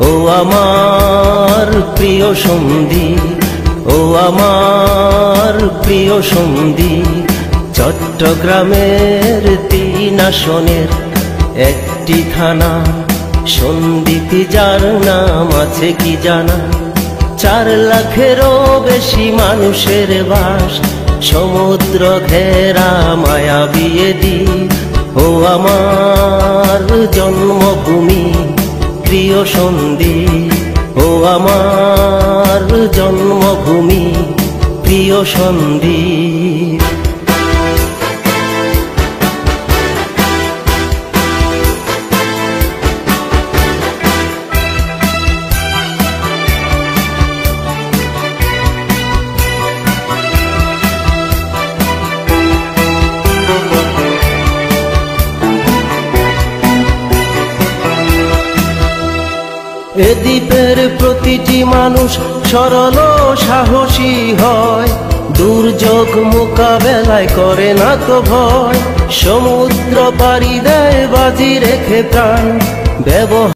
ও আমার প্রিয় সঙ্গী, ও আমার প্রিয় সঙ্গী, চট্টগ্রামের 3 আসনের একটি থানা সন্দ্বীপ, যার নাম আছে কি জানা? 4 লাখেরও বেশি মানুষের বাস, সমুদ্র ঘেরা মায়াবী দ্বীপ। ও আমার জন্মভূমি প্রিয় সন্দ্বীপ, ও আমার জন্মভূমি প্রিয় সন্দ্বীপ। এ দ্বীপের প্রতিটি মানুষ সরল সাহসী হয়, দুর্যোগ মোকাবেলায় করে না তো ভয়। সমুদ্র পাড়ি দেয় বাজি রেখে প্রাণ, ব্যবহার